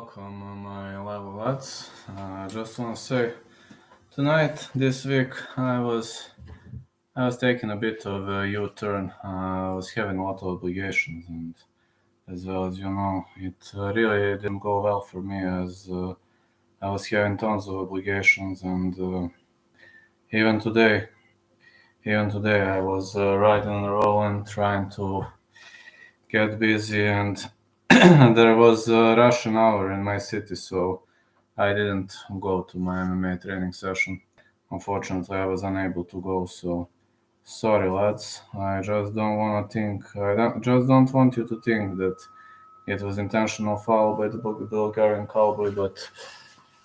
welcome, my level lads. I just want to say, this week, I was taking a bit of a U-turn. I was having a lot of obligations, and as well as you know, it really didn't go well for me as I was having tons of obligations, and even today, I was riding and rolling, trying to get busy, and there was a Russian hour in my city, so I didn't go to my MMA training session. Unfortunately, I was unable to go, so sorry, lads. I just don't want to think. Just don't want you to think that it was intentional foul by the Bulgarian Cowboy. But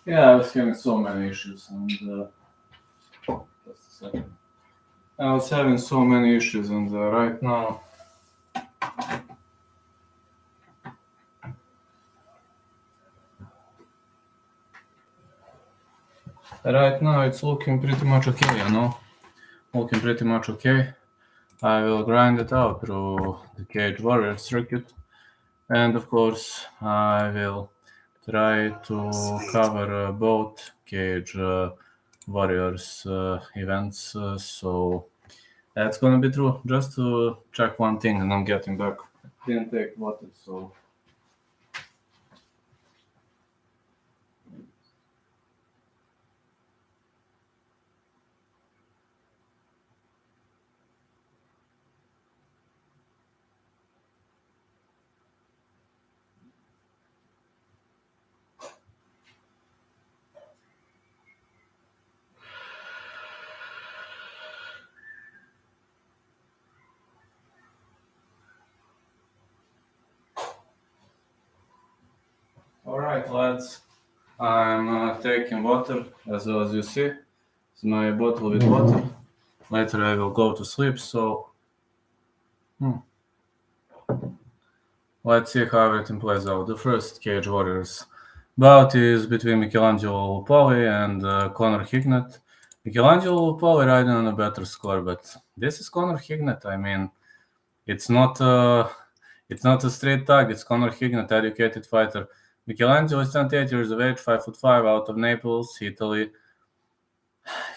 yeah, I was having so many issues, and just a second. I was having so many issues, and right now. Right now, it's looking pretty much okay, Looking pretty much okay. I will grind it out through the Cage Warrior circuit. And of course, I will try to cover both Cage Warriors events. So that's gonna be true. Just to check one thing, and I'm getting back. Didn't take water, so. Alright, lads. I'm taking water, as well as you see. It's my bottle with water. Later I will go to sleep, so let's see how everything plays out. The first Cage Warriors bout is between Michelangelo Lupoli and Conor Hignett. Michelangelo Lupoli riding on a better score, but this is Conor Hignett. I mean, it's not a straight tag. It's Conor Hignett, educated fighter. Michelangelo is 28 years of age, 5'5", out of Naples, Italy.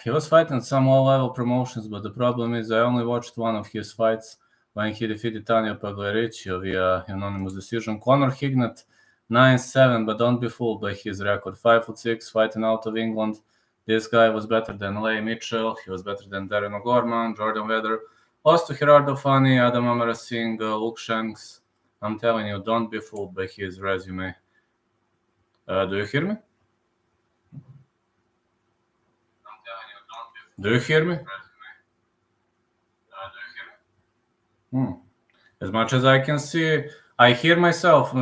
He was fighting some low-level promotions, but the problem is I only watched one of his fights when he defeated Tanya Pagliariccio via unanimous decision. Conor Hignett, 9-7, but don't be fooled by his record. 5'6", fighting out of England. This guy was better than Leigh Mitchell. He was better than Darren O'Gorman, Jordan Vedder. Lost to Gerardo Fani, Adam Amarasingh, Luke Shanks. I'm telling you, don't be fooled by his resume. Do you hear me? Do you hear me? As much as I can see, I hear myself.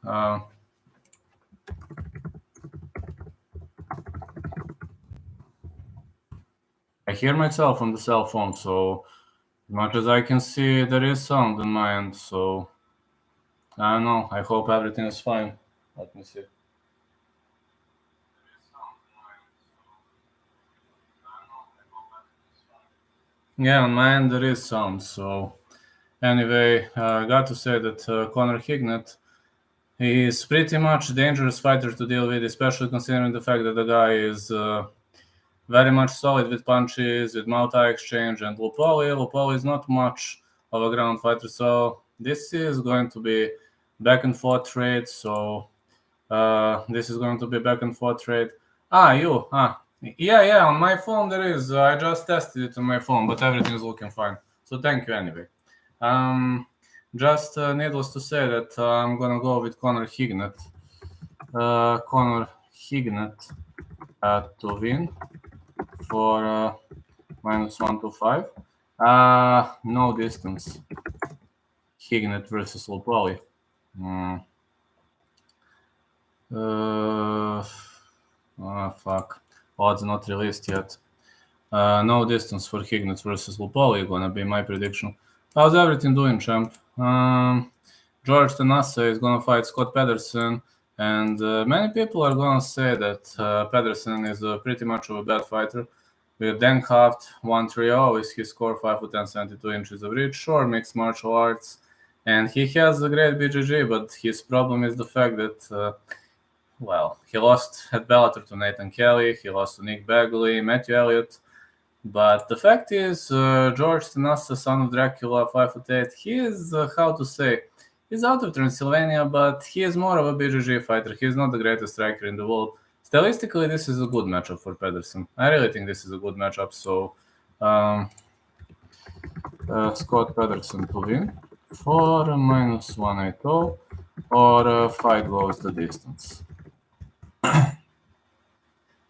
I hear myself on the cell phone, so as much as I can see, there is sound on my end, so I don't know. I hope everything is fine. Let me see. Yeah, on my end there is sound, so anyway, I got to say that Conor Hignett, he is pretty much a dangerous fighter to deal with, especially considering the fact that the guy is very much solid with punches, with mouth-eye exchange, and Lupoli is not much of a ground fighter, so this is going to be back and forth trade. So this is going to be back and forth trade. Yeah, on my phone there is. I just tested it on my phone, but everything is looking fine. So thank you anyway. Just needless to say that I'm gonna go with Conor Hignett. Conor Hignett to win for -125. No distance. Hignett versus Lupoli. Fuck. Odds not released yet. No distance for Hignett versus Lupoli gonna be my prediction. How's everything doing, champ? George Tanase is gonna fight Scott Pedersen, and many people are gonna say that Pedersen is pretty much of a bad fighter. With Denkhaft 1-3-0 is his score, 5'10", 72 inches of reach, sure, mixed martial arts, and he has a great BJJ, but his problem is the fact that well, he lost at Bellator to Nathan Kelly, he lost to Nick Bagley, Matthew Elliott. But the fact is, George Tenassa, son of Dracula, 5'8", he is, how to say, he's out of Transylvania, but he is more of a BJJ fighter. He's not the greatest striker in the world. Stylistically, this is a good matchup for Pedersen. I really think this is a good matchup. So, Scott Pedersen to win for -180, or fight goes the distance.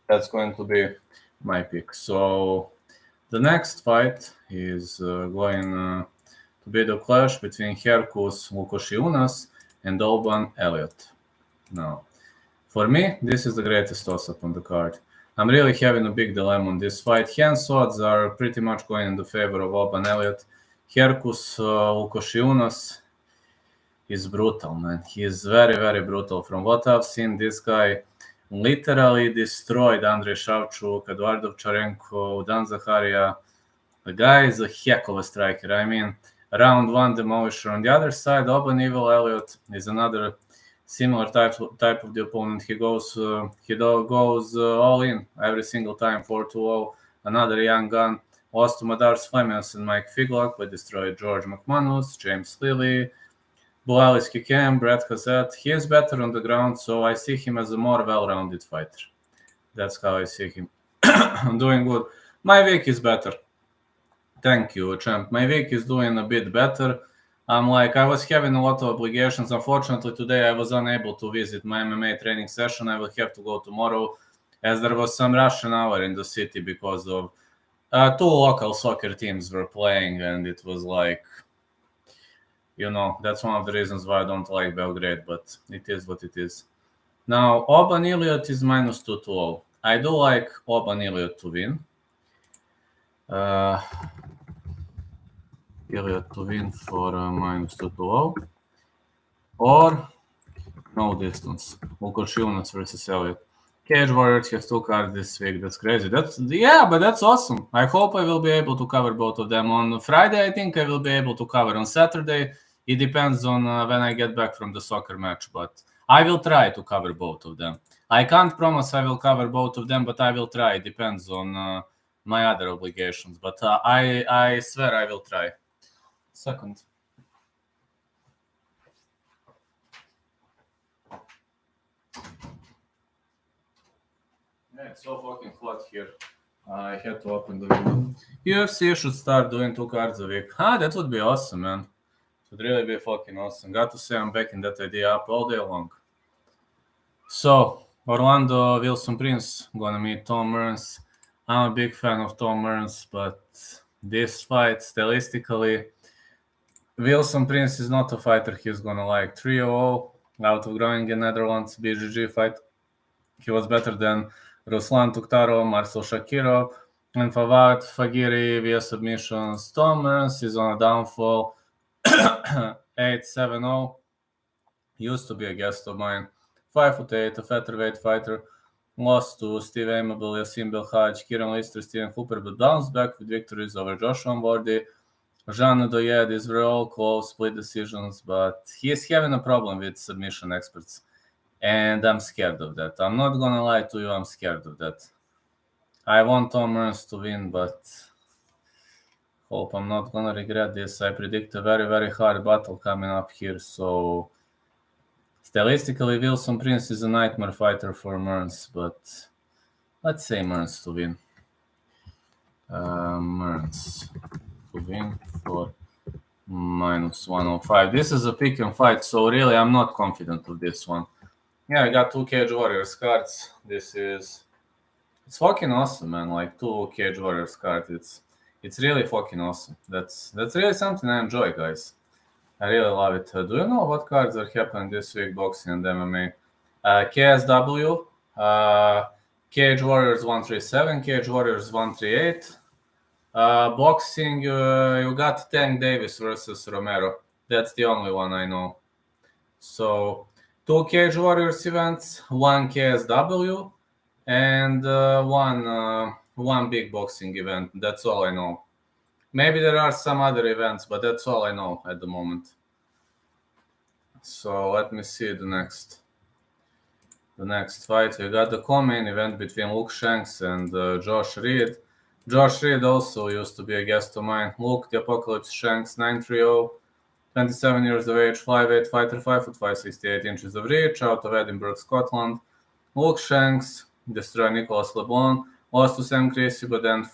That's going to be my pick. So, the next fight is going to be the clash between Herkus Lukoshiunas and Alban Elliott. Now, for me, this is the greatest toss-up on the card. I'm really having a big dilemma on this fight. Hands odds are pretty much going in the favor of Alban Elliott. Herkus Lukoshiunas is brutal, man. He is very, very brutal. From what I've seen, this guy literally destroyed Andrei Shavchuk, Eduardo Charenko, Dan Zakharia. The guy is a heck of a striker. I mean, round one demolisher. On the other side, Alban Evil Elliott is another similar type of the opponent. He goes all in every single time, 4-0. Another young gun. Lost to Madars Flemings and Mike Figlock, but destroyed George McManus, James Lilly, Bulalis Kikem, Brett Hazard. He is better on the ground, so I see him as a more well-rounded fighter. That's how I see him. I'm doing good. My week is better. Thank you, champ. My week is doing a bit better. I was having a lot of obligations. Unfortunately, today I was unable to visit my MMA training session. I will have to go tomorrow, as there was some Russian hour in the city because of two local soccer teams were playing, and it was that's one of the reasons why I don't like Belgrade, but it is what it is. Now, Alban Elliott is -220. I do like Alban Elliott to win. Elliott to win for -220. Or no distance. Lukoshiunas versus Elliott. Cage Warriors has two cards this week. That's crazy. But that's awesome. I hope I will be able to cover both of them. On Friday, I think I will be able to cover. On Saturday, it depends on when I get back from the soccer match. But I will try to cover both of them. I can't promise I will cover both of them, but I will try. It depends on my other obligations. But I swear I will try. Second. Yeah, it's so fucking hot here. I had to open the window. UFC should start doing 2 cards a week. That would be awesome, man. It would really be fucking awesome. Got to say I'm backing that idea up all day long. So, Orlando Wilson Prince gonna meet Tom Burns. I'm a big fan of Tom Burns, but this fight, stylistically, Wilson Prince is not a fighter he's gonna like. 3-0 out of Groningen, Netherlands, BJJ fight. He was better than Ruslan Tuktarov, Marcel Shakirov, and Fawad Fagiri via submissions. Tom Burns is on a downfall. 8-7-0. Used to be a guest of mine. 5'8", a featherweight fighter. Lost to Steve Amable, Yassim Belhaj, Kieran Lister, Steven Hooper, but bounced back with victories over Joshua Wardy. Jean Doye, these were all close split decisions, but he is having a problem with submission experts. And I'm scared of that. I'm not gonna lie to you, I'm scared of that. I want Tom Burns to win, but hope I'm not gonna regret this. I predict a very, very hard battle coming up here, so stylistically, Wilson Prince is a nightmare fighter for Burns, but let's say Burns to win. Burns to win for -105. This is a pick and fight, so really I'm not confident of this one. Yeah, I got 2 Cage Warriors cards. It's fucking awesome, man. 2 Cage Warriors cards. It's really fucking awesome. That's really something I enjoy, guys. I really love it. Do you know what cards are happening this week, boxing and MMA? KSW, Cage Warriors 137, Cage Warriors 138. Boxing, you got Tank Davis versus Romero. That's the only one I know. So 2 Cage Warriors events, 1 KSW, and one big boxing event. That's all I know. Maybe there are some other events, but that's all I know at the moment. So let me see the next. the next fight, we got the co-main event between Luke Shanks and Josh Reed. Josh Reed also used to be a guest of mine. Luke the Apocalypse Shanks, 930, 27 years of age, 5'8" fighter, 5'5", 68 inches of reach, out of Edinburgh, Scotland. Luke Shanks destroyed Nicholas LeBlanc, lost to Sam Creasy, but then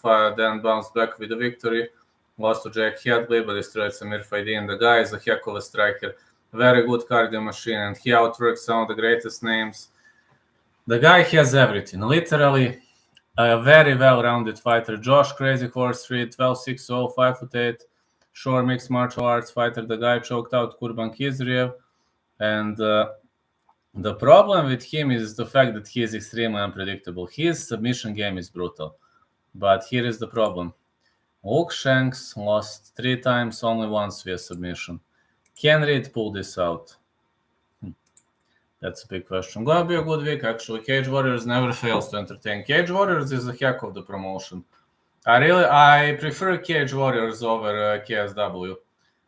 bounced back with a victory. Lost to Jack Hadley, but destroyed Samir Faidin. The guy is a heck of a striker, very good cardio machine, and he outworked some of the greatest names. The guy has everything, literally a very well-rounded fighter. Josh Crazy Horse Reed, 12'6", 5'8", short mixed martial arts fighter. The guy choked out Kurban Kizriev, and the problem with him is the fact that he is extremely unpredictable. His submission game is brutal, but here is the problem. Luke Shanks lost 3 times, only once via submission. Can Reed pull this out? That's a big question. Gonna be a good week, actually. Cage Warriors never fails to entertain. Cage Warriors is a heck of the promotion. I prefer Cage Warriors over KSW.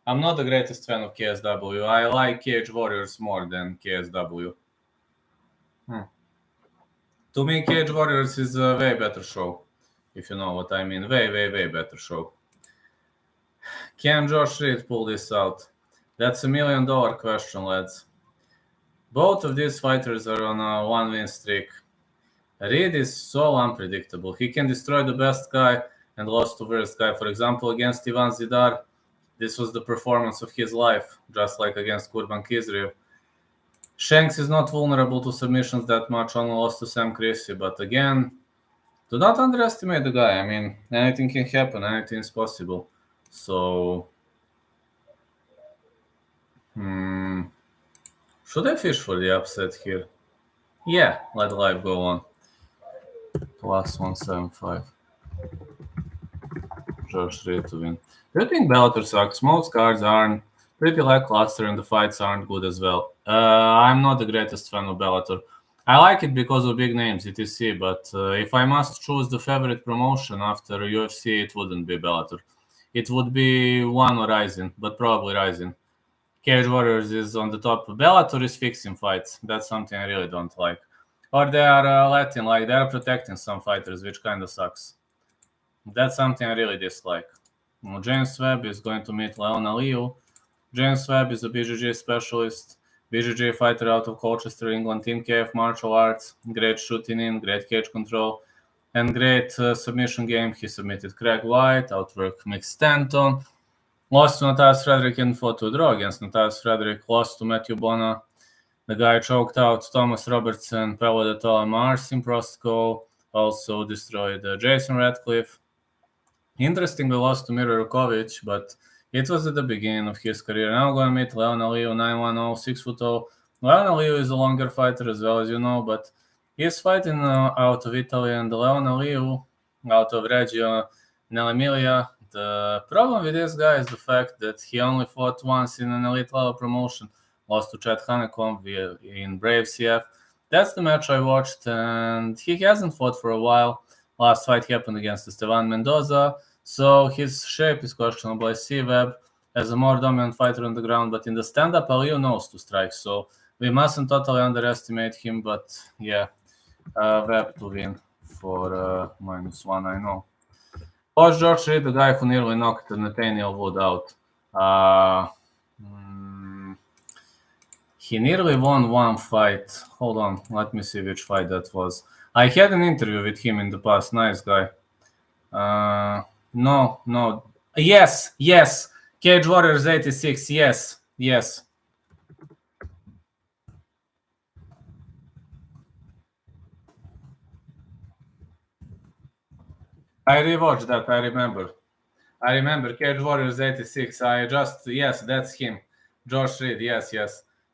I'm not the greatest fan of KSW. I like Cage Warriors more than KSW. To me, Cage Warriors is a way better show, if you know what I mean. Way better show. Can Josh Reed pull this out? That's $1 million question, lads. Both of these fighters are on a 1-win streak. Reed is so unpredictable. He can destroy the best guy and lost to worst guy. For example, against Ivan Zidar, this was the performance of his life, just like against Kurban Kizriev. Shanks is not vulnerable to submissions that much, only lost to Sam Creasy. But again, do not underestimate the guy. I mean, anything can happen. Anything is possible. So, should I fish for the upset here? Yeah, let live go on. Plus 175. Josh Reed to win. Do you think Bellator sucks? Most cards aren't. Pretty lackluster and the fights aren't good as well. I'm not the greatest fan of Bellator. I like it because of big names, etc. But if I must choose the favorite promotion after UFC, it wouldn't be Bellator. It would be one or Rising, but probably Rising. Cage Warriors is on the top. Bellator is fixing fights. That's something I really don't like. Or they are letting, like, they are protecting some fighters, which kind of sucks. That's something I really dislike. James Webb is going to meet Leon Aliu. James Webb is a BJJ specialist, BJJ fighter out of Colchester, England, Team KF martial arts, great shooting in, great cage control, and great submission game. He submitted Craig White, outworked Mick Stanton, lost to Natalis Frederick and fought to a draw against Natalis Frederick, lost to Matthew Bona. The guy choked out Thomas Robertson, Pele de Tola, Marcin Prosko, also destroyed Jason Radcliffe. Interestingly lost to Miro Rukovic, but it was at the beginning of his career. Now going to meet Leon Aliu, 910, 6'0". Leon Aliu is a longer fighter as well, as you know, but he's fighting out of Italy, and Leon Aliu out of Reggio nell'Emilia. The problem with this guy is the fact that he only fought once in an elite level promotion, lost to Chad Honeycomb in Brave CF. That's the match I watched, and he hasn't fought for a while. Last fight happened against Esteban Mendoza, so his shape is questionable. I see Webb as a more dominant fighter on the ground, but in the stand-up, Aliu knows to strike, so we mustn't totally underestimate him, but yeah, Webb to win for -1, I know. Watch George Reed, the guy who nearly knocked Nathaniel Wood out. He nearly won one fight. Hold on, let me see which fight that was. I had an interview with him in the past. Nice guy. No. Yes. Cage Warriors 86. Yes. I rewatched that. I remember Cage Warriors 86. Yes, that's him. Josh Reed. Yes.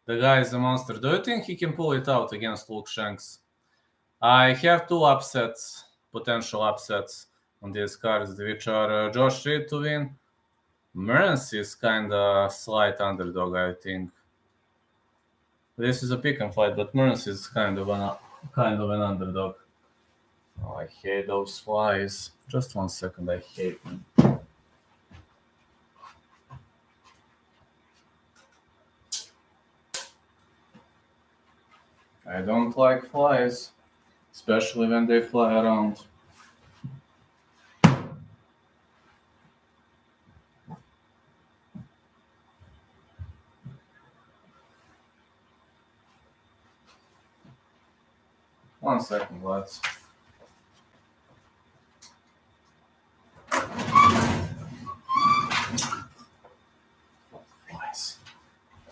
The guy is a monster. Do you think he can pull it out against Luke Shanks? I have 2 potential upsets on these cards, which are Josh Reed to win. Murns is kind of slight underdog, I think. This is a pick and fight, but Murns is kind of an underdog. Oh, I hate those flies. Just 1 second, I hate them. I don't like flies, especially when they fly around. One second, lads. Flies.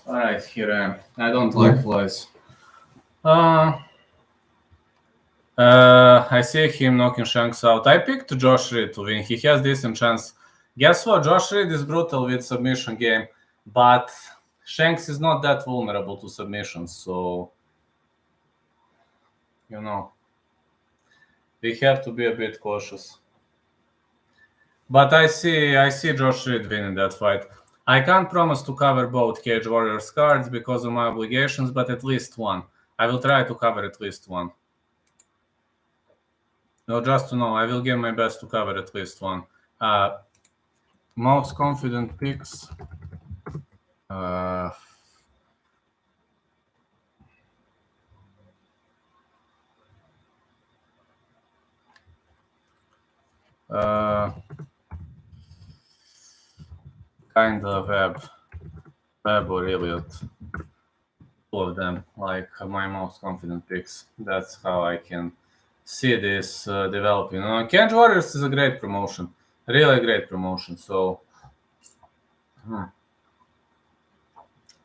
Alright, here I am. I don't like flies. I see him knocking Shanks out. I picked Josh Reed to win. He has decent chance. Guess what? Josh Reed is brutal with submission game, but Shanks is not that vulnerable to submissions, so we have to be a bit cautious. But I see Josh Reed winning that fight. I can't promise to cover both Cage Warriors cards because of my obligations, but at least one. I will try to cover at least one. No, just to know, I will give my best to cover at least one. Most confident picks. Kind of Webb or Elliot. Two of them, like my most confident picks. That's how I can see this developing. Cage Warriors is a great promotion, really great promotion. So,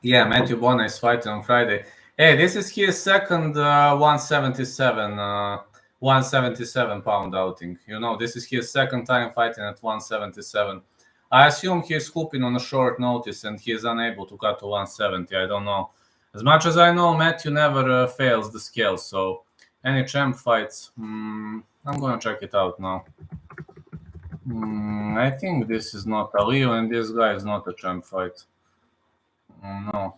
yeah, Matthew Bona is fighting on Friday. Hey, this is his second 177 pound outing. This is his second time fighting at 177. I assume he's scooping on a short notice and he is unable to cut to 170. I don't know. As much as I know, Matthew never fails the scale. So, any champ fights, I'm gonna check it out now. I think this is not Aliu and this guy is not a champ fight. No.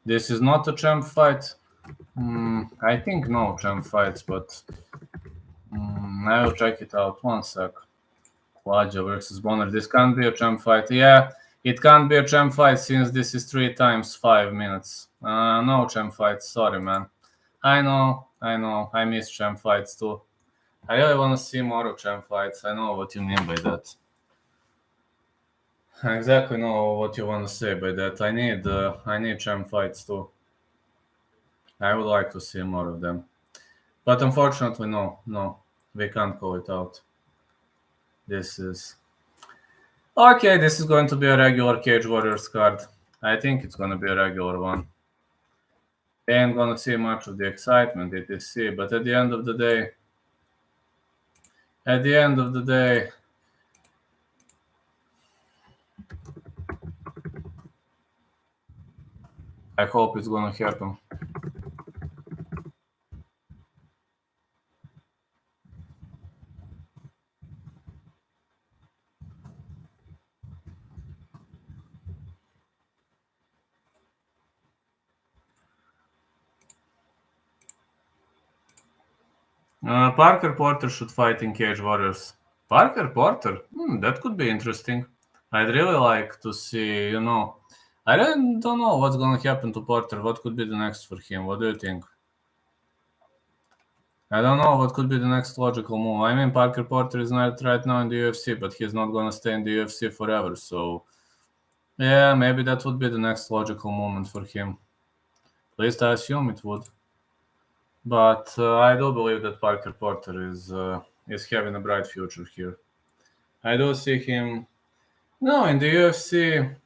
This is not a champ fight. I think no champ fights, but I will check it out. One sec. Klaja versus Bonner. This can't be a champ fight. Yeah, it can't be a champ fight since this is 3 times 5 minutes. No champ fights. Sorry, man. I know. I miss champ fights too. I really want to see more of champ fights. I know what you mean by that. I exactly know what you want to say by that. I need champ fights too. I would like to see more of them. But unfortunately, no. We can't call it out. This is... Okay, this is going to be a regular Cage Warriors card. I think it's going to be a regular one. They ain't going to see much of the excitement, etc. But at the end of the day... I hope it's going to happen. Parker Porter should fight in Cage Warriors. Parker Porter? That could be interesting. I'd really like to see, I really don't know what's going to happen to Porter. What could be the next for him? What do you think? I don't know what could be the next logical move. I mean, Parker Porter is not right now in the UFC, but he's not going to stay in the UFC forever. So, yeah, maybe that would be the next logical moment for him. At least I assume it would. But I do believe that Parker Porter is having a bright future here. I do see him. No, in the UFC.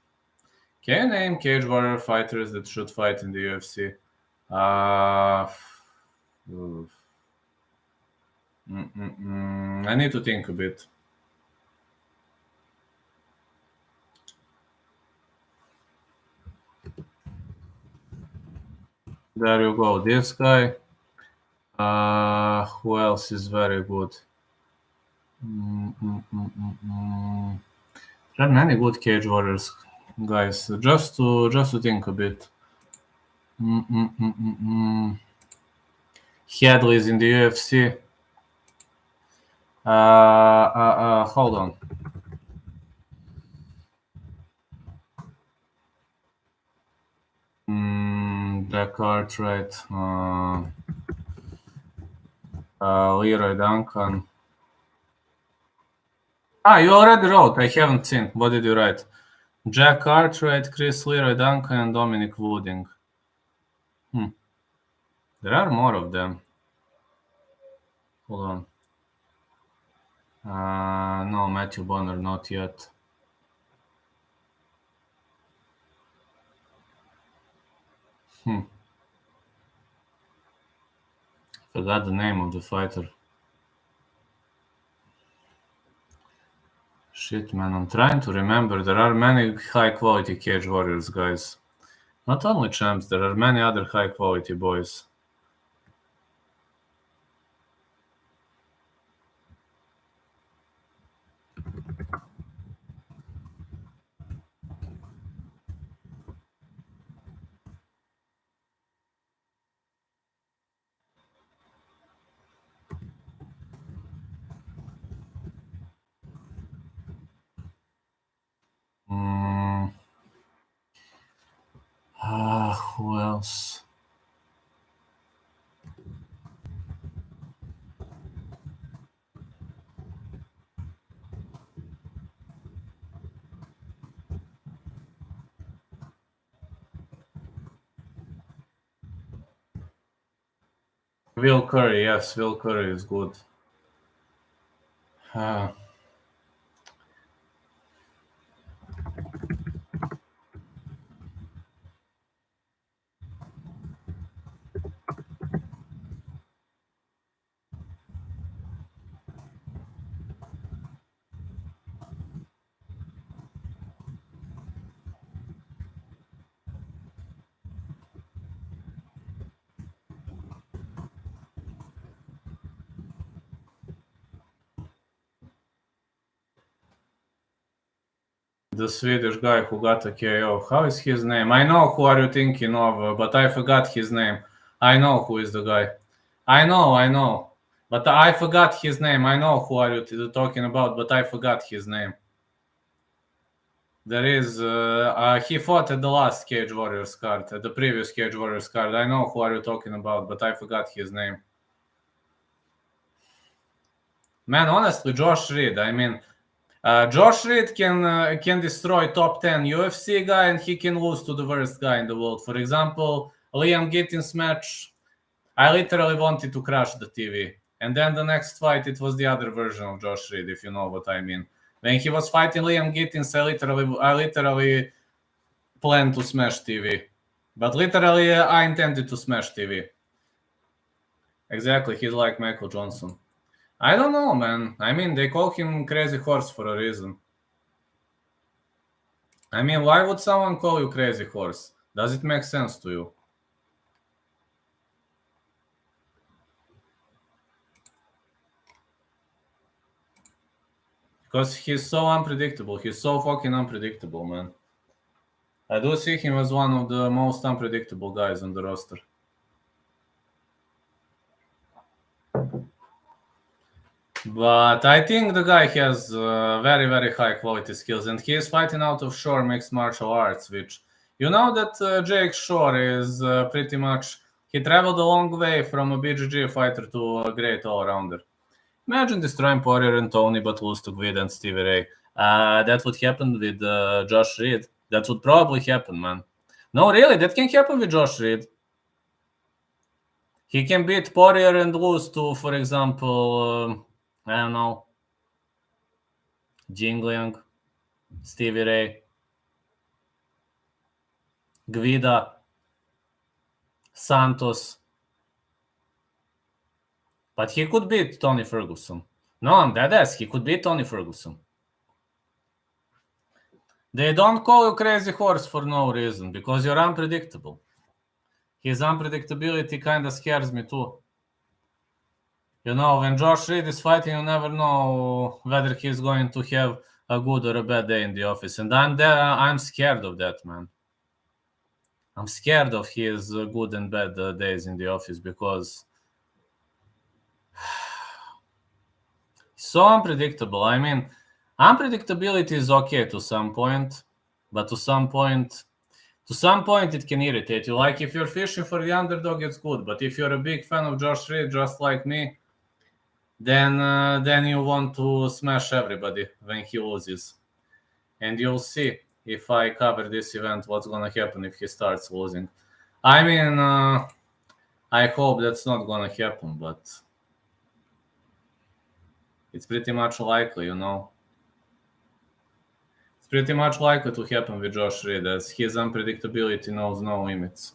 Can you name Cage Warrior fighters that should fight in the UFC? I need to think a bit. There you go. This guy. Who else is very good? There are many good Cage Warriors guys. Just to think a bit. Hadley's in the UFC. Hold on. Jack Cartwright, Leroy Duncan. You already wrote. I haven't seen. What did you write? Jack Cartwright, Chris Leroy Duncan, and Dominic Wooding. There are more of them. Hold on. No, Matthew Bonner, not yet. Forgot the name of the fighter. Shit, man, I'm trying to remember. There are many high-quality Cage Warriors guys. Not only champs, there are many other high-quality boys. Who else? Will Curry, yes, Will Curry is good. The Swedish guy who got a KO. How is his name? I know who are you thinking of, but I forgot his name. I know who is the guy. I know. But I forgot his name. I know who are you talking about, but I forgot his name. There is... he fought at the last Cage Warriors card, at the previous Cage Warriors card. I know who are you talking about, but I forgot his name. Man, honestly, Josh Reed, I mean... Josh Reed can destroy top 10 UFC guy, and he can lose to the worst guy in the world. For example, Liam Gittins match, I literally wanted to crash the TV. And then the next fight, it was the other version of Josh Reed, if you know what I mean. When he was fighting Liam Gittins, I literally planned to smash TV. But literally, I intended to smash TV. Exactly, he's like Michael Johnson. I don't know, man. I mean, they call him Crazy Horse for a reason. I mean, why would someone call you Crazy Horse? Does it make sense to you? Because he's so unpredictable. He's so fucking unpredictable, man. I do see him as one of the most unpredictable guys on the roster. But I think the guy has very, very high quality skills, and he is fighting out of Shore mixed martial arts, which you know that Jake Shore is pretty much, he traveled a long way from a BJJ fighter to a great all-rounder. Imagine destroying Poirier and Tony, but lose to Guida and Stevie Ray. That would happen with Josh Reed. That would probably happen, man. No, really, that can happen with Josh Reed. He can beat Poirier and lose to, for example, I don't know, Jingliang, Stevie Ray, Guida, Santos. But he could beat Tony Ferguson. No, I'm dead ass. He could beat Tony Ferguson. They don't call you Crazy Horse for no reason, because you're unpredictable. His unpredictability kind of scares me too. You know, when Josh Reed is fighting, you never know whether he's going to have a good or a bad day in the office. And I'm scared of that, man. I'm scared of his good and bad days in the office, because so unpredictable. I mean, unpredictability is okay to some point, but to some point, To some point, it can irritate you. Like if you're fishing for the underdog, it's good. But if you're a big fan of Josh Reed, just like me, then you want to smash everybody when he loses. And you'll see if I cover this event, what's gonna happen if he starts losing. I mean, I hope that's not gonna happen, but it's pretty much likely, you know. It's pretty much likely to happen with Josh Reed, as his unpredictability knows no limits.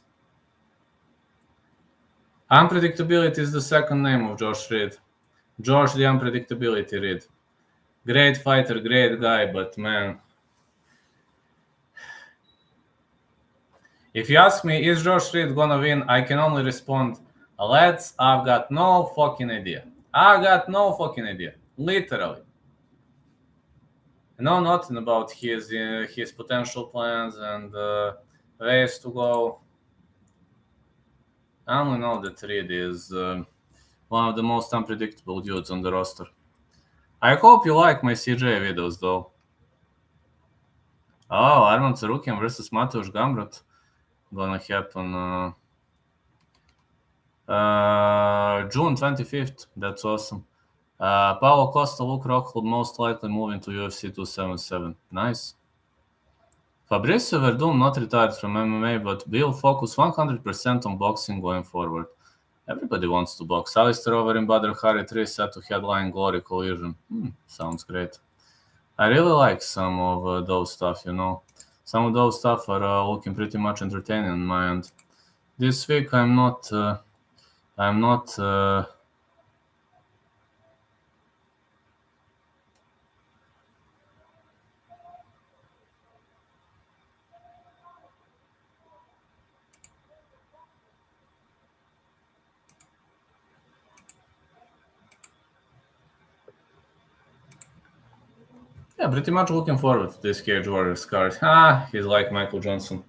Unpredictability is the second name of Josh Reed. Josh the Unpredictability Reed. Great fighter, great guy, but man. If you ask me, is Josh Reed gonna win? I can only respond, lads, I've got no fucking idea. I got no fucking idea. Literally. I know nothing about his potential plans and ways to go. I only know that Reed is one of the most unpredictable dudes on the roster. I hope you like my CJ videos, though. Oh, Arman Tsarukian versus Mateusz Gamrot. Gonna happen June 25th. That's awesome. Paulo Costa, Luke Rockhold most likely moving to UFC 277. Nice. Fabricio Verdun not retired from MMA, but will focus 100% on boxing going forward. Everybody wants to box. Alistair Overeem, Badr Hari 3 set to headline Glory Collision. Sounds great. I really like some of those stuff, you know. Some of those stuff are looking pretty much entertaining on my end. This week I'm not pretty much looking forward to this Cage Warriors card. He's like Michael Johnson.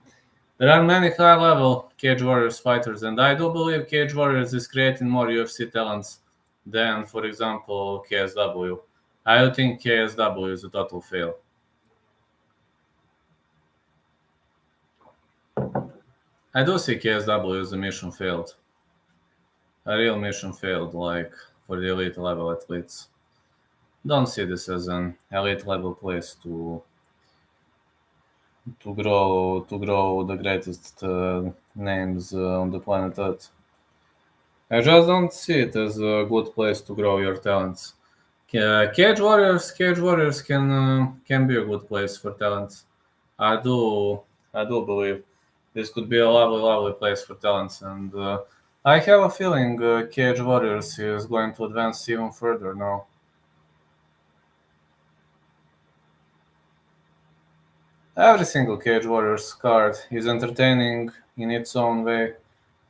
There are many high-level Cage Warriors fighters, and I do believe Cage Warriors is creating more UFC talents than, for example, KSW. I do think KSW is a total fail. I do see KSW as a mission failed. A real mission failed, like for the elite level athletes. Don't see this as an elite level place to grow the greatest names on the planet Earth. I just don't see it as a good place to grow your talents. Cage Warriors can be a good place for talents. I do believe this could be a lovely place for talents, and I have a feeling Cage Warriors is going to advance even further now. Every single Cage Warriors card is entertaining in its own way,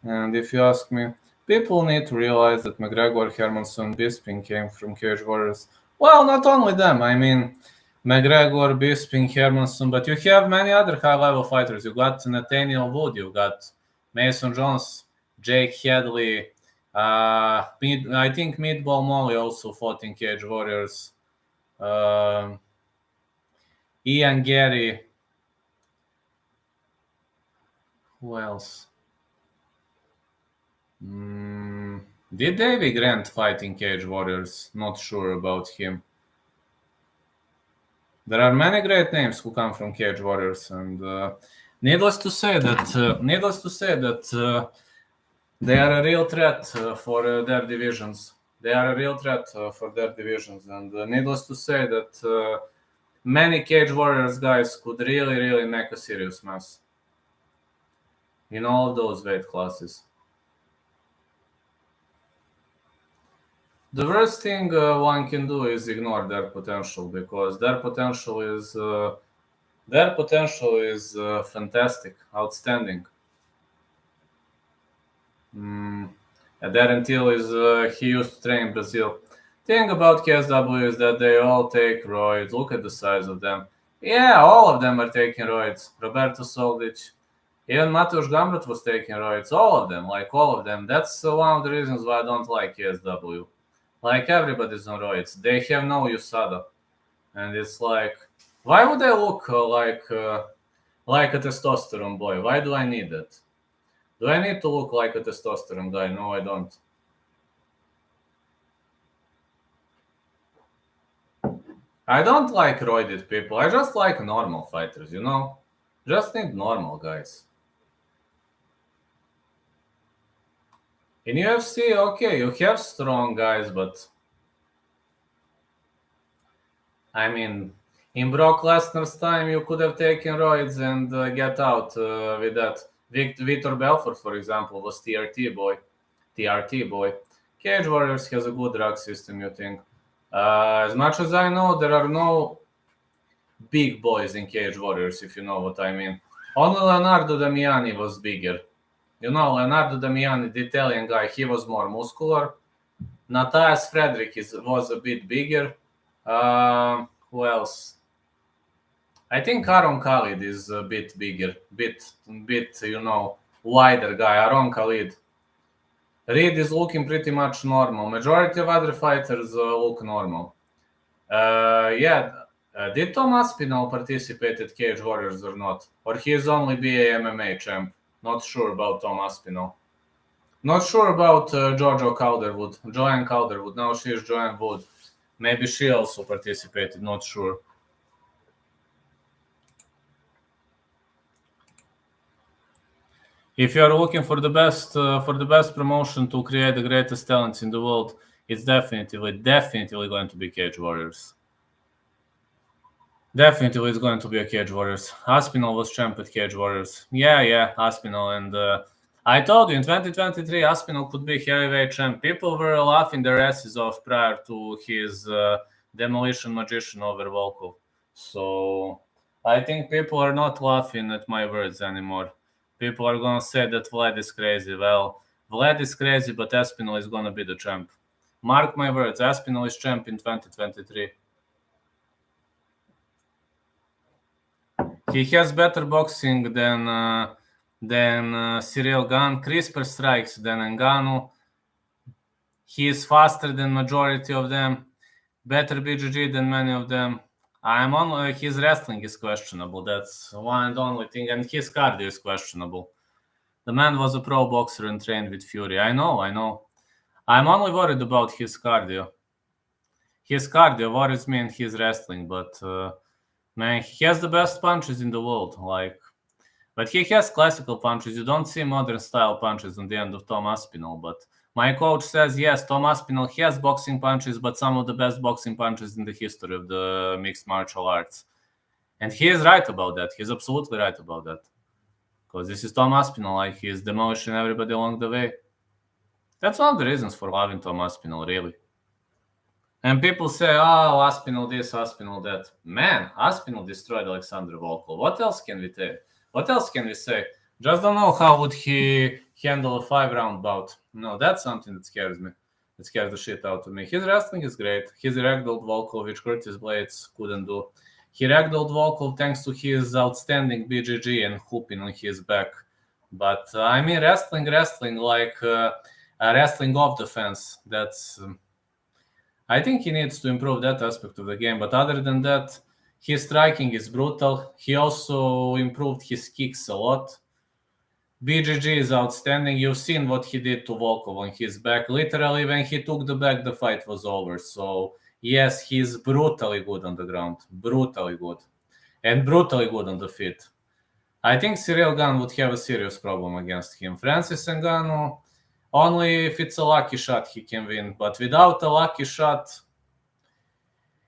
and if you ask me, people need to realize that McGregor, Hermansson, Bisping came from Cage Warriors. Well, not only them. I mean, McGregor, Bisping, Hermansson, but you have many other high-level fighters. You got Nathaniel Wood, you got Mason Jones, Jake Hadley. I think Meatball Molly also fought in Cage Warriors. Ian Gary. Who else? Did Davey Grant fight in Cage Warriors? Not sure about him. There are many great names who come from Cage Warriors, and needless to say that they are a real threat for their divisions. They are a real threat for their divisions, and needless to say that many Cage Warriors guys could really make a serious mess in all of those weight classes. The worst thing one can do is ignore their potential, because their potential is fantastic, outstanding. Darren Till he used to train in Brazil. Thing about KSW is that they all take roids. Look at the size of them. Yeah, all of them are taking roids. Roberto Soldic, even Mateusz Gamrot was taking roids. All of them. That's one of the reasons why I don't like KSW. Like, everybody's on roids. They have no USADA. And it's like, why would they look like a testosterone boy. Why do I need that? Do I need to look like a testosterone guy? No, I don't. I don't like roided people. I just like normal fighters, you know? Just need normal guys. In UFC, okay, you have strong guys, but I mean, in Brock Lesnar's time, you could have taken roids and get out with that. Vitor Belfort, for example, was TRT boy. TRT boy. Cage Warriors has a good drug system, you think? As much as I know, there are no big boys in Cage Warriors, if you know what I mean. Only Leonardo Damiani was bigger. You know, Leonardo Damiani, the Italian guy, he was more muscular. Natajas Frederick was a bit bigger. Who else? I think Aaron Khalid is a bit bigger, bit, wider guy. Aaron Khalid. Reed is looking pretty much normal. Majority of other fighters look normal. Yeah. Did Tom Aspinall participate at Cage Warriors or not? Or he is only BA MMA champ? Not sure about Tom Aspinall. Not sure about Joanne Calderwood. Now she is Joanne Wood. Maybe she also participated, not sure. If you are looking for the best promotion to create the greatest talents in the world, it's definitely going to be Cage Warriors. Definitely, it's going to be a Cage Warriors. Aspinall was champ at Cage Warriors. Yeah, Aspinall. And I told you, in 2023, Aspinall could be heavyweight champ. People were laughing their asses off prior to his demolition magician over Volkov. So I think people are not laughing at my words anymore. People are going to say that Vlad is crazy. Well, Vlad is crazy, but Aspinall is going to be the champ. Mark my words, Aspinall is champ in 2023. He has better boxing than Cyril Gane, crisper strikes than Ngannou. He is faster than majority of them, better BJJ than many of them. His wrestling is questionable. That's one and only thing, and his cardio is questionable. The man was a pro boxer and trained with Fury. I know. I'm only worried about his cardio. His cardio worries me and his wrestling, but man, he has the best punches in the world. But he has classical punches. You don't see modern style punches on the end of Tom Aspinall. But my coach says, yes, Tom Aspinall has boxing punches, but some of the best boxing punches in the history of the mixed martial arts. And he is right about that. He's absolutely right about that. Because this is Tom Aspinall. He is demolishing everybody along the way. That's one of the reasons for loving Tom Aspinall, really. And people say, oh, Aspinall this, Aspinall that. Man, Aspinall destroyed Alexander Volkov. What else can we say? Just don't know how would he handle a 5-round bout. No, that's something that scares me. It scares the shit out of me. His wrestling is great. He's ragdolled Volkov, which Curtis Blades couldn't do. He ragdolled Volkov thanks to his outstanding BJJ and hooping on his back. But I mean, wrestling like wrestling off the fence. That's... I think he needs to improve that aspect of the game. But other than that, his striking is brutal. He also improved his kicks a lot. BJJ is outstanding. You've seen what he did to Volkov on his back. Literally, when he took the back, the fight was over. So, yes, he's brutally good on the ground. Brutally good. And brutally good on the feet. I think Cyril Gane would have a serious problem against him. Francis Ngannou, only if it's a lucky shot he can win. But without a lucky shot,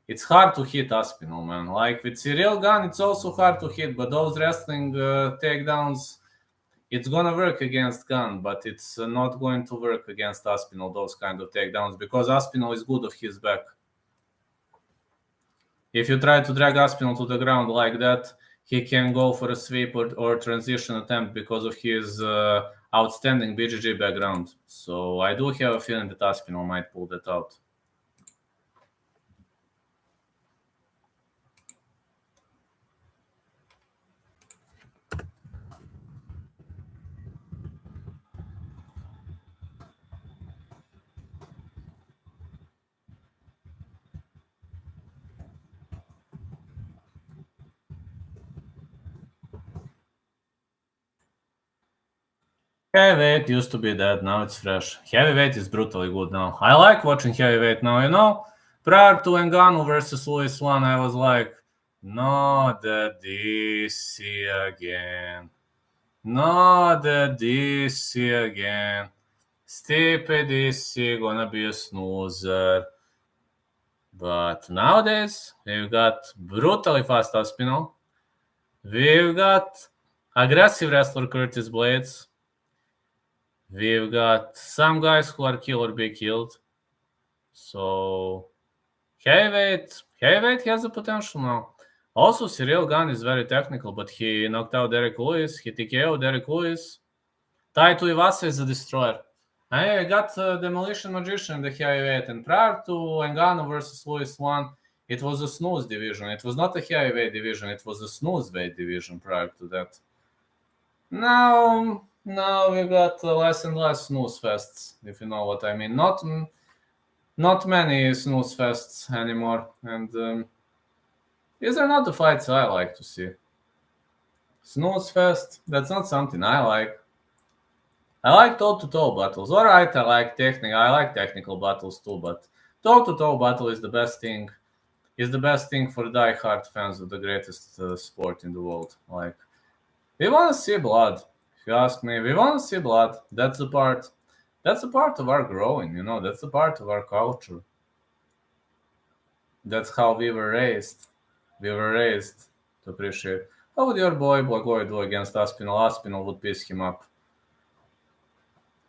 it's hard to hit Aspinall, man. Like with Cyril Gane, it's also hard to hit. But those wrestling takedowns, it's going to work against Gane. But it's not going to work against Aspinall, those kind of takedowns. Because Aspinall is good off his back. If you try to drag Aspinall to the ground like that, he can go for a sweep or transition attempt because of his outstanding BJJ background. So I do have a feeling that Aspinall might pull that out. Heavyweight used to be dead, now it's fresh. Heavyweight is brutally good now. I like watching heavyweight now, you know? Prior to Ngannou versus Luis One, I was like, not the DC again. Not the DC again. Stupid DC, gonna be a snoozer. But nowadays, we've got brutally fast Aspinall. We've got aggressive wrestler Curtis Blades. We've got some guys who are kill or be killed. So heavyweight has the potential now. Also, Cyril Gane is very technical, but he knocked out Derek Lewis. He TKO'd Derek Lewis. Tai Tuivasa is a destroyer. I got Demolition Magician in the heavyweight, and prior to Ngannou versus Lewis One, it was a snooze division. It was not a heavyweight division. It was a snooze weight division prior to that. Now we got less and less snooze fests, if you know what I mean. Not many snooze fests anymore, and these are not the fights I like to see. Snooze fest, that's not something I like. I like toe-to-toe battles. Alright, I like technical battles too, but toe-to-toe battle is the best thing. Is the best thing for die-hard fans of the greatest sport in the world. Like, we want to see blood. If you ask me, we want to see blood. That's a part of our growing, you know. That's a part of our culture. That's how we were raised. We were raised to appreciate. How would your boy Blagoy do against Aspinall? Aspinall would piss him up.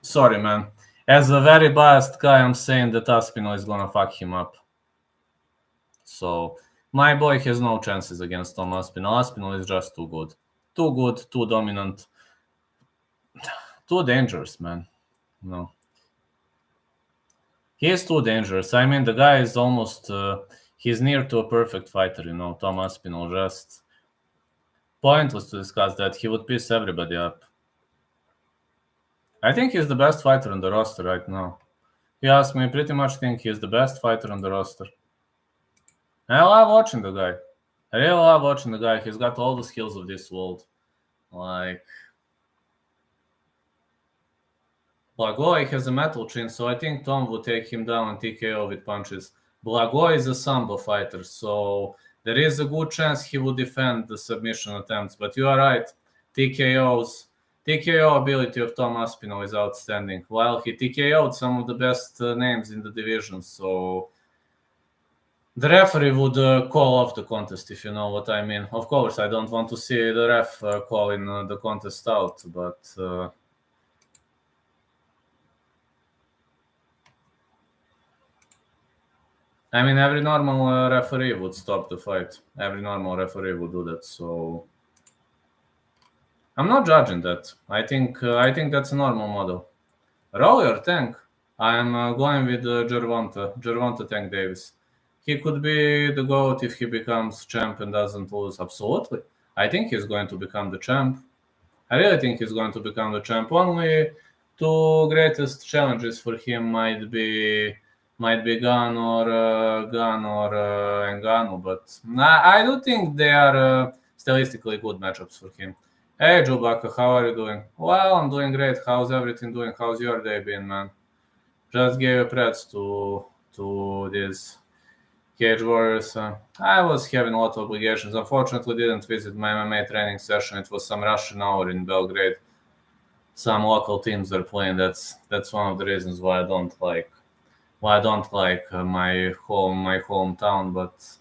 Sorry, man. As a very biased guy, I'm saying that Aspinall is gonna fuck him up. So, my boy has no chances against Tom Aspinall. Aspinall is just too good. Too good, too dominant. Too dangerous, man. No. He is too dangerous. I mean, the guy is almost... he's near to a perfect fighter, you know. Tom Aspinall, just... pointless to discuss that. He would piss everybody up. I think he's the best fighter on the roster right now. If you ask me, I pretty much think he's the best fighter on the roster. I love watching the guy. I really love watching the guy. He's got all the skills of this world. Like... Blagoy has a metal chin, so I think Tom would take him down and TKO with punches. Blagoy is a sambo fighter, so there is a good chance he would defend the submission attempts. But you are right. TKO ability of Tom Aspinall is outstanding. While he TKO'd some of the best names in the division, so the referee would call off the contest, if you know what I mean. Of course, I don't want to see the ref calling the contest out, but... I mean, every normal referee would stop the fight. Every normal referee would do that, so... I'm not judging that. I think that's a normal model. Roll your tank. I'm going with Gervonta Tank Davis. He could be the GOAT if he becomes champ and doesn't lose. Absolutely. I think he's going to become the champ. I really think he's going to become the champ. Only two greatest challenges for him might be Gunn or Ngannou, but I do think they are stylistically good matchups for him. Hey, Joe Baka, how are you doing? Well, I'm doing great. How's everything doing? How's your day been, man? Just gave a press to these Cage Warriors. I was having a lot of obligations. Unfortunately, didn't visit my MMA training session. It was some Russian hour in Belgrade. Some local teams are playing. That's one of the reasons why I don't like my hometown, but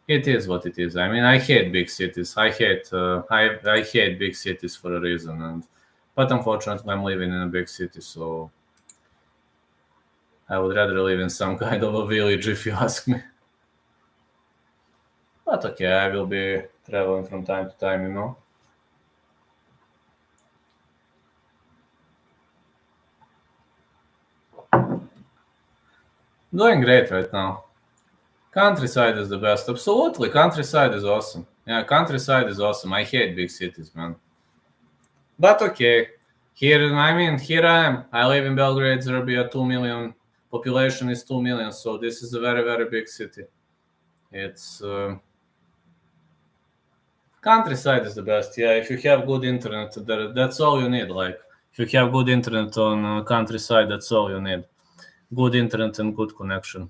it is what it is. I mean, I hate big cities. I hate big cities for a reason, but unfortunately, I'm living in a big city, so I would rather live in some kind of a village, if you ask me. But okay, I will be traveling from time to time, you know. Doing great right now. Countryside is the best. Absolutely, countryside is awesome. Yeah, countryside is awesome. I hate big cities, man. But okay, here I am. I live in Belgrade, Serbia. 2 million population is 2 million, so this is a very, very big city. It's countryside is the best. Yeah, if you have good internet, that's all you need. Like, If you have good internet on countryside, that's all you need. Good internet and good connection.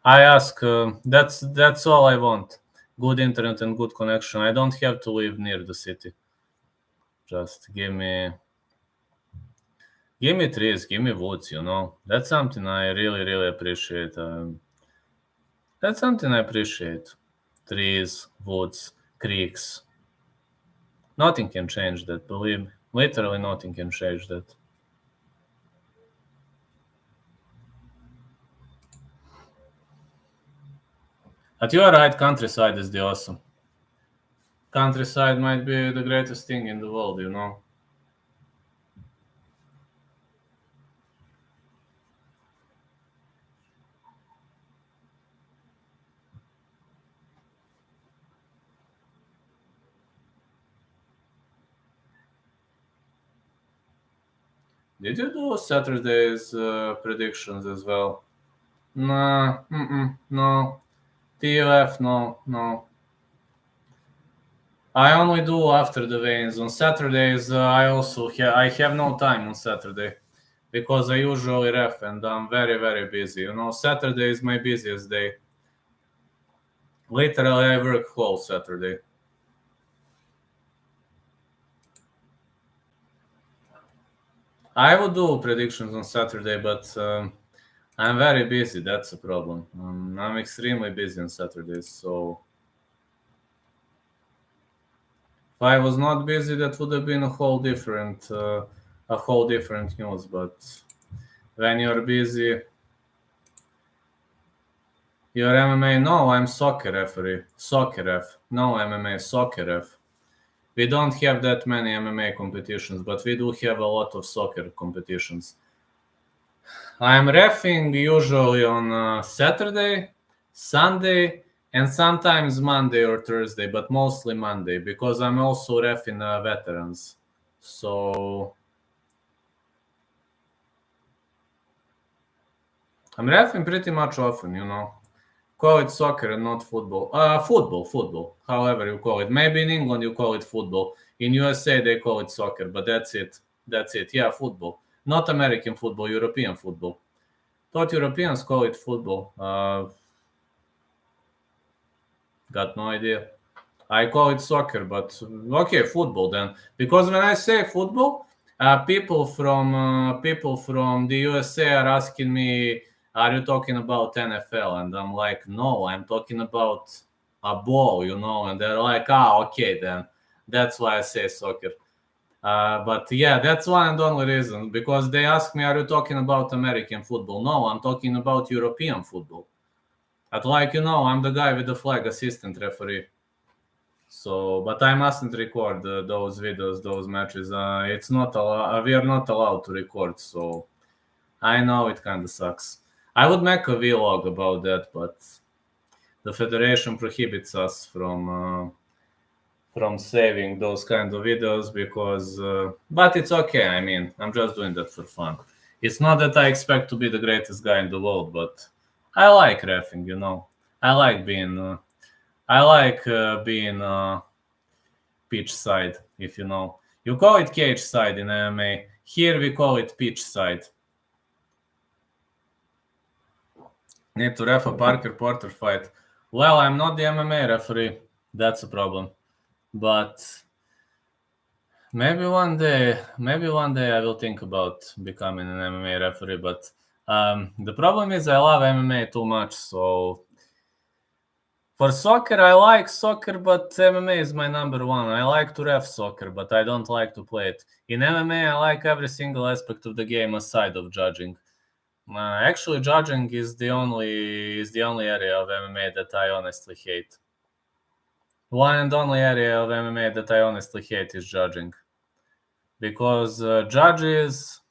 I ask, that's all I want. Good internet and good connection. I don't have to live near the city. Just give me trees, give me woods, That's something I really, really appreciate. That's something I appreciate. Trees, woods, creeks. Nothing can change that, believe me. Literally nothing can change that. But you are right, countryside is the awesome. Countryside might be the greatest thing in the world, Did you do Saturday's predictions as well? Nah, no. TUF, no. I only do after the veins. On Saturdays, I have no time on Saturday because I usually ref and I'm very, very busy. Saturday is my busiest day. Literally, I work whole Saturday. I would do predictions on Saturday, but I'm very busy. That's a problem. I'm extremely busy on Saturdays. So if I was not busy, that would have been a whole different news. But when you're busy, you're MMA. No, I'm soccer referee. Soccer ref. No MMA. Soccer ref. We don't have that many MMA competitions, but we do have a lot of soccer competitions. I'm reffing usually on Saturday, Sunday, and sometimes Monday or Thursday, but mostly Monday because I'm also reffing veterans. So I'm reffing pretty much often, Call it soccer and not football. Football, however you call it. Maybe in England you call it football. In USA they call it soccer, but that's it. Yeah, football. Not American football, European football. Thought Europeans call it football. Got no idea. I call it soccer, but okay, football then. Because when I say football, people from the USA are asking me, "Are you talking about NFL?" And I'm like, "No, I'm talking about a ball, And they're like, okay, then that's why I say soccer." But yeah, that's one and only reason. Because they ask me, "Are you talking about American football?" No, I'm talking about European football. But I'm the guy with the flag assistant referee. So, but I mustn't record those videos, those matches. It's not we are not allowed to record. So I know it kind of sucks. I would make a vlog about that, but the federation prohibits us from saving those kind of videos because. But it's okay. I mean, I'm just doing that for fun. It's not that I expect to be the greatest guy in the world, but I like reffing. I like being pitch side, if you know. You call it cage side in MMA. Here we call it pitch side. Need to ref a Parker Porter fight. Well, I'm not the MMA referee. That's a problem. But maybe one day I will think about becoming an MMA referee. But the problem is I love MMA too much, so for soccer, I like soccer, but MMA is my number one. I like to ref soccer, but I don't like to play it. In MMA, I like every single aspect of the game aside of judging. Actually, judging is the only area of MMA that I honestly hate. One and only area of MMA that I honestly hate is judging, because judges,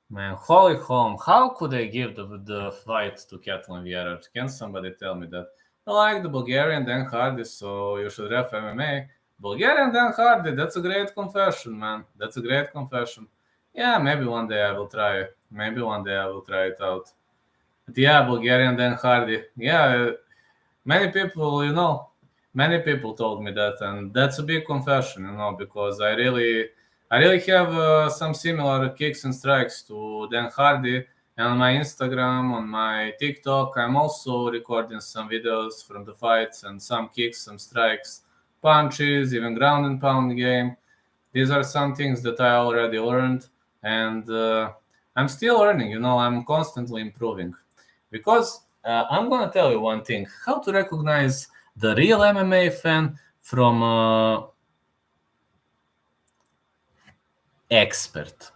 man, holy home, how could they give the fight to Katlin Vieira? Can somebody tell me that? I like the Bulgarian Dan Hardy, so you should ref MMA. Bulgarian Dan Hardy, that's a great confession, man. That's a great confession. Yeah, maybe one day I will try. Maybe one day I will try it out. But yeah, Bulgarian Dan Hardy. Yeah, many people told me that, and that's a big confession, because I I really have some similar kicks and strikes to Dan Hardy. And on my Instagram, on my TikTok, I'm also recording some videos from the fights and some kicks, some strikes, punches, even ground and pound game. These are some things that I already learned, and I'm still learning. I'm constantly improving. Because I'm gonna tell you one thing: how to recognize the real MMA fan from expert.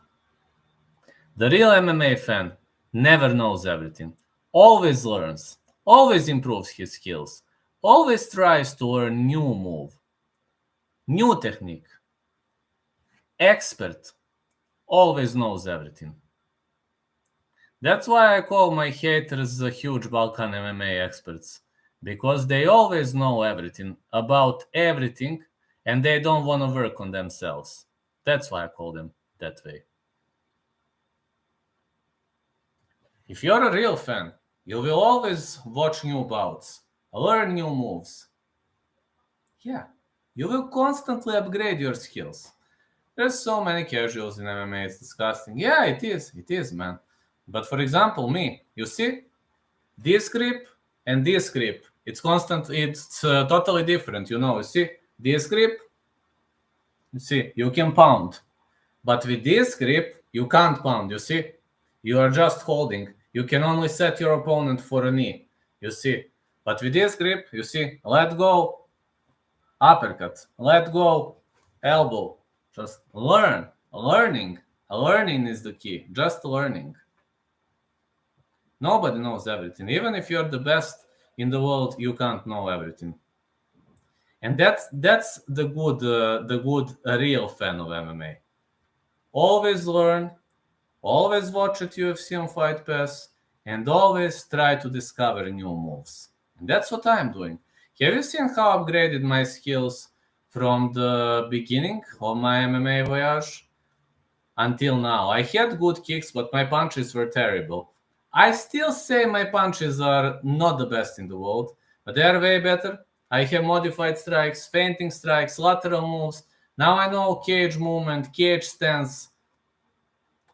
The real MMA fan never knows everything, always learns, always improves his skills, always tries to learn new move, new technique. Expert always knows everything. That's why I call my haters the huge Balkan MMA experts, because they always know everything about everything and they don't want to work on themselves. That's why I call them that way. If you're a real fan, you will always watch new bouts, learn new moves. Yeah, you will constantly upgrade your skills. There's so many casuals in MMA, it's disgusting. Yeah, it is, man. But for example, me, you see, this grip and this grip, it's constant, it's totally different, you see, this grip, you see, you can pound. But with this grip, you can't pound, you see? You are just holding. You can only set your opponent for a knee, you see? But with this grip, you see, let go, uppercut, let go, elbow. Just learn. Learning. Learning is the key. Just learning. Nobody knows everything. Even if you're the best in the world, you can't know everything. And that's the good real fan of MMA. Always learn, always watch at UFC on Fight Pass, and always try to discover new moves. And that's what I'm doing. Have you seen how I upgraded my skills from the beginning of my MMA voyage until now? I had good kicks, but my punches were terrible. I still say my punches are not the best in the world, but they are way better. I have modified strikes, feinting strikes, lateral moves. Now I know cage movement, cage stance.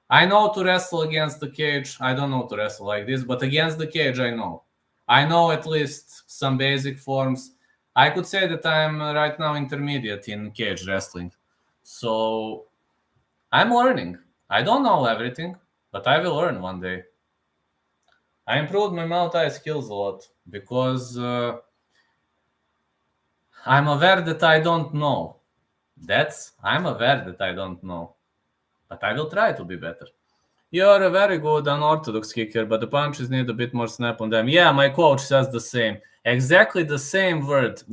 I know to wrestle against the cage. I don't know to wrestle like this, but against the cage, I know. I know at least some basic forms. I could say that I'm right now intermediate in cage wrestling. So I'm learning. I don't know everything, but I will learn one day. I improved my multi skills a lot because I'm aware that I don't know. I'm aware that I don't know, but I will try to be better. You're a very good unorthodox kicker, but the punches need a bit more snap on them. Yeah, my coach says the same. Exactly the same word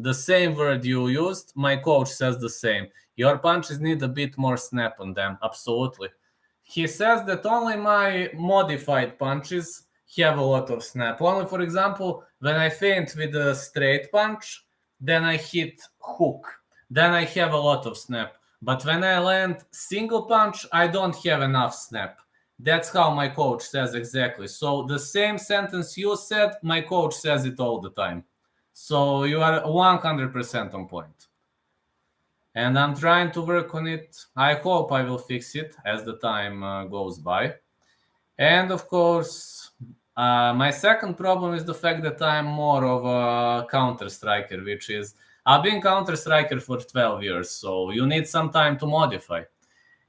you used, my coach says the same. Your punches need a bit more snap on them, absolutely. He says that only my modified punches have a lot of snap. Only, for example, when I feint with a straight punch, then I hit hook. Then I have a lot of snap. But when I land single punch, I don't have enough snap. That's how my coach says exactly. So the same sentence you said, my coach says it all the time. So you are 100% on point. And I'm trying to work on it. I hope I will fix it as the time goes by. And of course, my second problem is the fact that I'm more of a counter striker, which is I've been counter striker for 12 years, so you need some time to modify.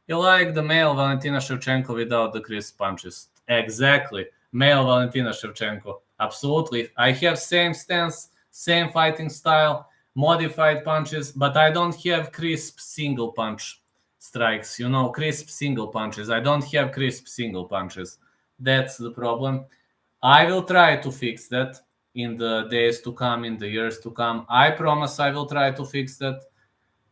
You like the male Valentina Shevchenko without the crisp punches. Exactly. Male Valentina Shevchenko. Absolutely. I have same stance, same fighting style, modified punches, but I don't have crisp single punch strikes. Crisp single punches. I don't have crisp single punches. That's the problem. I will try to fix that in the days to come, in the years to come. I promise I will try to fix that.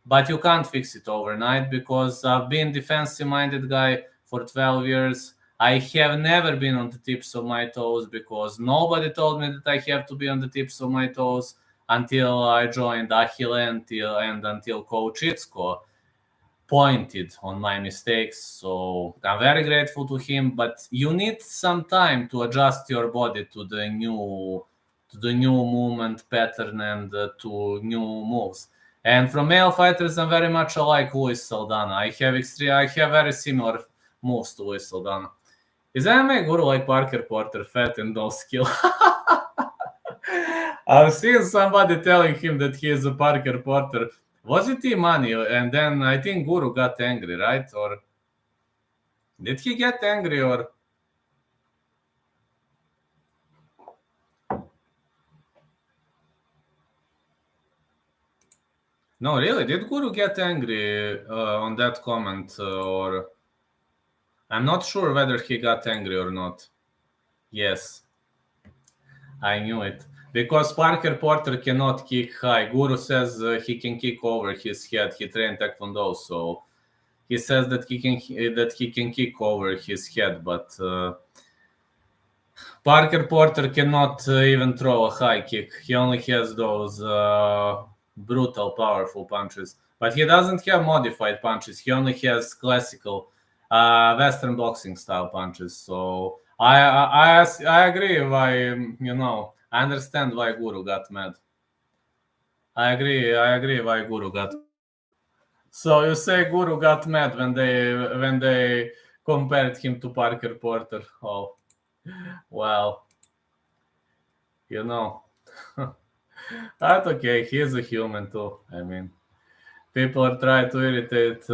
But you can't fix it overnight because I've been defensive-minded guy for 12 years. I have never been on the tips of my toes because nobody told me that I have to be on the tips of my toes until I joined Achille and until Coach Itzko pointed on my mistakes. So I'm very grateful to him, but you need some time to adjust your body to the new movement pattern and to new moves. And from male fighters, I'm very much alike Luis Saldana. I have very similar moves to Luis Saldana. Is MMA guru like Parker Porter, fat and no skill? I've seen somebody telling him that he is a Parker Porter. Was it Imani? And then I think Guru got angry, right? Or did he get angry? Or no, really? Did Guru get angry on that comment? Or I'm not sure whether he got angry or not. Yes, I knew it. Because Parker Porter cannot kick high. Guru says he can kick over his head. He trained Taekwondo, so he says that he can kick over his head, but Parker Porter cannot even throw a high kick. He only has those brutal, powerful punches. But he doesn't have modified punches. He only has classical Western boxing style punches. So I agree why, I understand why Guru got mad. I agree why Guru got. So you say Guru got mad when they compared him to Parker Porter. Oh, well, that's okay. He's a human too. I mean, people are trying to irritate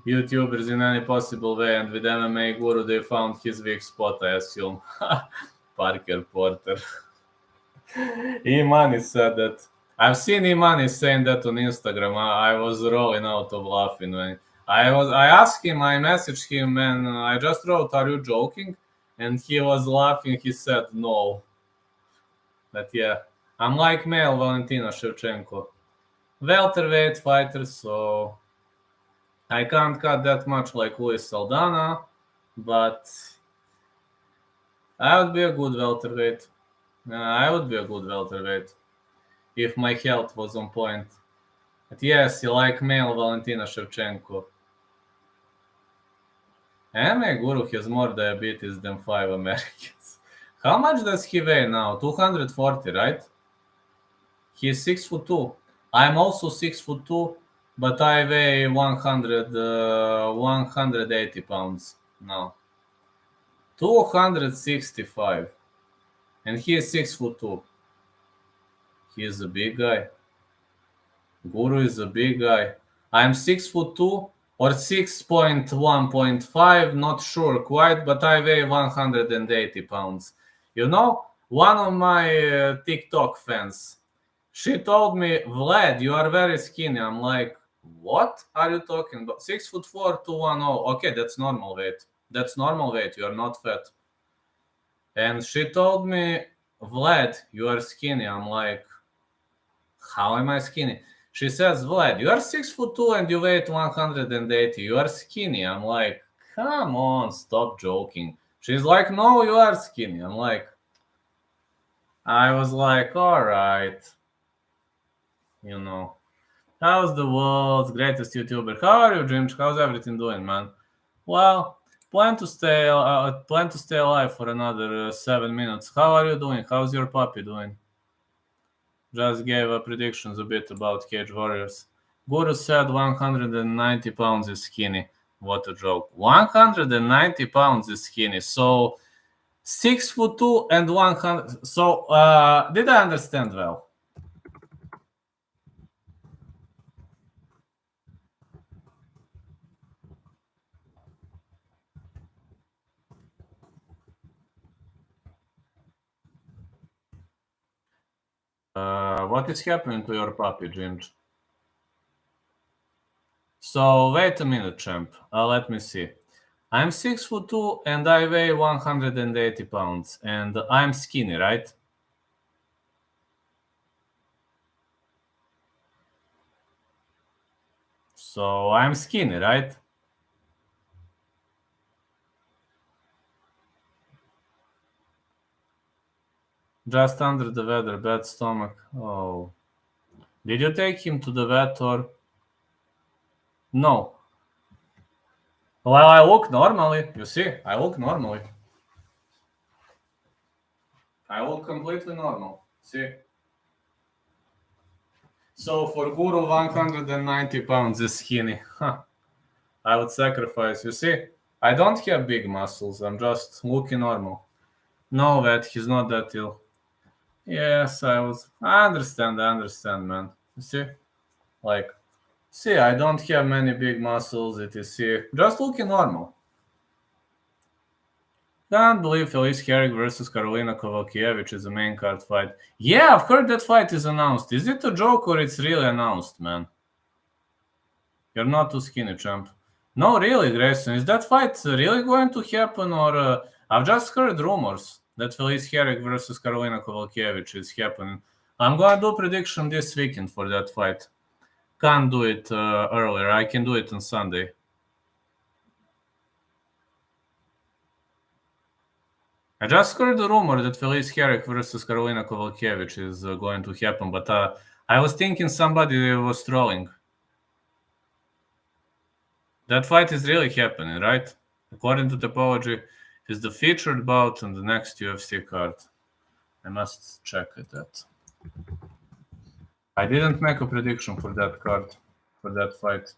YouTubers in any possible way, and with MMA Guru, they found his weak spot, I assume. Parker Porter. Imani said that. I've seen Imani saying that on Instagram. I was rolling out of laughing when I asked him, I messaged him, and I just wrote, "Are you joking?" And he was laughing. He said, "No." But yeah, I'm like male Valentina Shevchenko, welterweight fighter, so I can't cut that much like Luis Saldana, but I would be a good welterweight. I would be a good welterweight if my health was on point. But yes, you like male Valentina Shevchenko. MMA Guru has more diabetes than 5 Americans. How much does he weigh now? 240, right? He's 6'2". I'm also 6'2", but I weigh 180 pounds now. 265. And he is 6'2". He is a big guy. Guru is a big guy. I'm 6'2" or 6.1.5, not sure quite, but I weigh 180 pounds. One of my TikTok fans, she told me, "Vlad, you are very skinny." I'm like, "What are you talking about? 6'4", 210. Okay, that's normal weight. That's normal weight. You are not fat." And she told me, "Vlad, you are skinny." I'm like, "How am I skinny?" She says, "Vlad, you are 6'2" and you weigh 180. You are skinny." I'm like, "Come on, stop joking." She's like, "No, you are skinny." I was like, all right. How's the world's greatest YouTuber? How are you, Jim? How's everything doing, man? Well, plan to stay alive for another 7 minutes. How are you doing? How's your puppy doing? Just gave a predictions a bit about Cage Warriors. Guru said 190 pounds is skinny. What a joke. 190 pounds is skinny. So 6'2" and 100. So did I understand well? What is happening to your puppy, Ginge? So wait a minute, champ. Let me see. I'm 6'2" and I weigh 180 pounds, and I'm skinny, right? So I'm skinny, right? Just under the weather, bad stomach. Oh. Did you take him to the vet or? No. Well, I look normally. You see, I look normally. I look completely normal. See? So for Guru, 190 pounds is skinny. Huh. I would sacrifice. You see, I don't have big muscles. I'm just looking normal. No, that he's not that ill. Yes, I was. I understand, man. You see, like, see, I don't have many big muscles. It is see, just looking normal. Can't believe Felice Herrig versus Karolina Kowalkiewicz is a main card fight. Yeah, I've heard that fight is announced. Is it a joke or it's really announced, man? You're not too skinny, champ. No, really, Grayson. Is that fight really going to happen, or I've just heard rumors that Felice Herrig versus Karolina Kowalkiewicz is happening. I'm gonna do prediction this weekend for that fight. Can't do it earlier. I can do it on Sunday. I just heard the rumor that Felice Herrig versus Karolina Kowalkiewicz is going to happen, but I was thinking somebody was trolling. That fight is really happening, right? According to Topology, is the featured bout on the next UFC card. I must check that. I didn't make a prediction for that card, for that fight.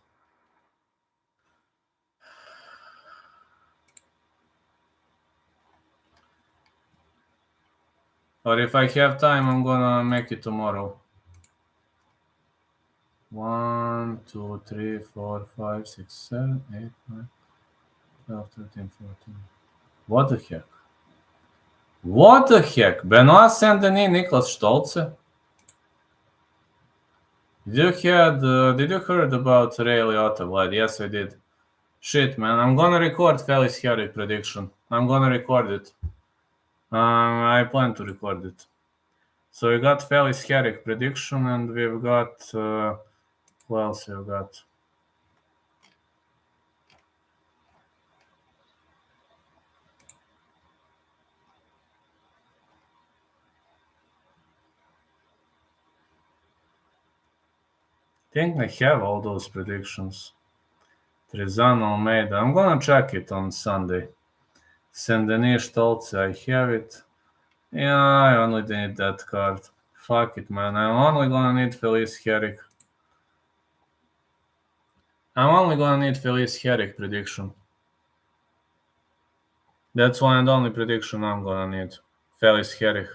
Or if I have time, I'm gonna make it tomorrow. 1, 2, 3, 4, 5, 6, 7, 8, 9, 12, 13, 14. What the heck? What the heck? Benoit Saint-Denis, Niklas Stolze? Did you heard about Ray Liotta, Vlad? Yes, I did. Shit, man, I'm gonna record Felice Herrig prediction. I'm gonna record it. I plan to record it. So we got Felice Herrig prediction, and we've got who else we've got? I think I have all those predictions. Trezano Almeida. I'm gonna check it on Sunday. Saint-Denis Stolze, I have it. Yeah, I only need that card. Fuck it, man. I'm only gonna need Felice Herrig. I'm only gonna need Felice Herrig prediction. That's one and only prediction I'm gonna need. Felice Herrig.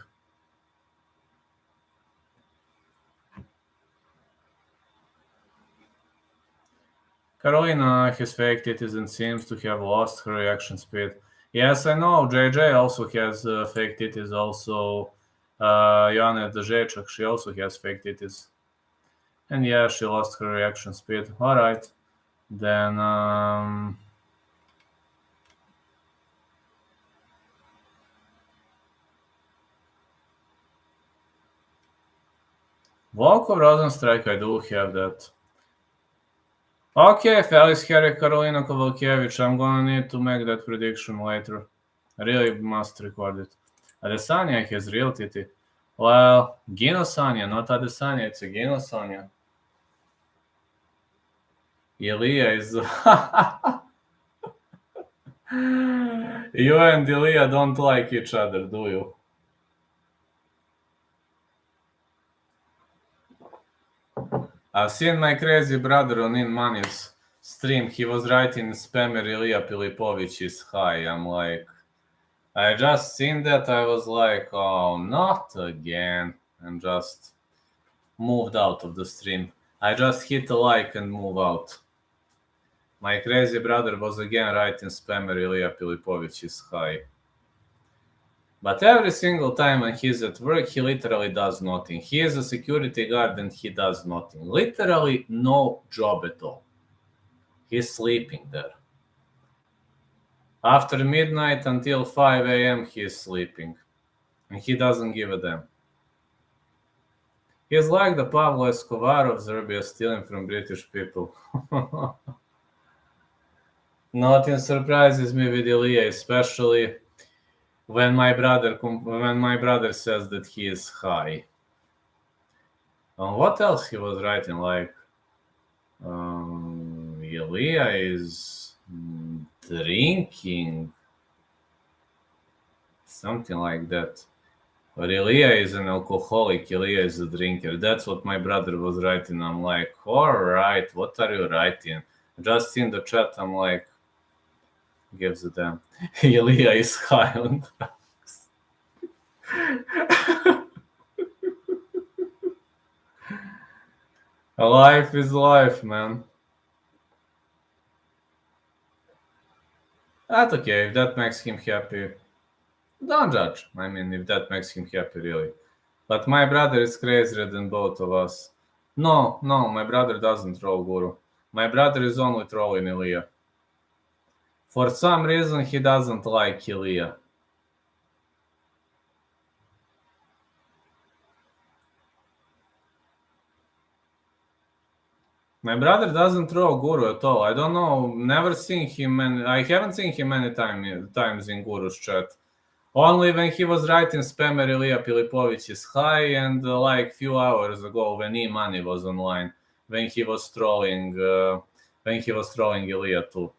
Karolina has fake titties and seems to have lost her reaction speed. Yes, I know. JJ also has fake titties. Also, Jana Deječak, she also has fake titties. And yeah, she lost her reaction speed. Alright. Then, Volkov Rosenstrike, I do have that. Okay, Felice Herrig, Karolina Kowalkiewicz. I'm gonna need to make that prediction later. I really must record it. Adesanya has real titty. Well, Gino Sanya, not Adesanya, it's a Gino Sanya. Ilya is... You and Ilya don't like each other, do you? I've seen my crazy brother on In Money's stream. He was writing spammer Ilya Pilipovich is high. I'm like, I just seen that. I was like, oh, not again. And just moved out of the stream. I just hit a like and move out. My crazy brother was again writing spammer Ilya Pilipovich is high. But every single time when he's at work, he literally does nothing. He is a security guard and he does nothing. Literally no job at all. He's sleeping there. After midnight until 5 a.m. he is sleeping. And he doesn't give a damn. He's like the Pablo Escobar of Serbia, stealing from British people. Nothing surprises me with Ilya, especially when my brother says that he is high. What else he was writing? Like, Ilya is drinking, something like that. Or Ilya is an alcoholic, Ilya is a drinker. That's what my brother was writing. I'm like, all right, what are you writing? Just in the chat, I'm like, gives a damn. Ilya is high on drugs. Life is life, man. That's okay. If that makes him happy, don't judge. I mean, if that makes him happy, really. But my brother is crazier than both of us. No, my brother doesn't troll Guru. My brother is only trolling Ilya. For some reason, he doesn't like Ilya. My brother doesn't troll Guru at all. I don't know. Never seen him, and I haven't seen him many times in Guru's chat. Only when he was writing spammer Ilya Pilipovich is high, and like few hours ago when E-Money was online, when he was trolling Ilya too.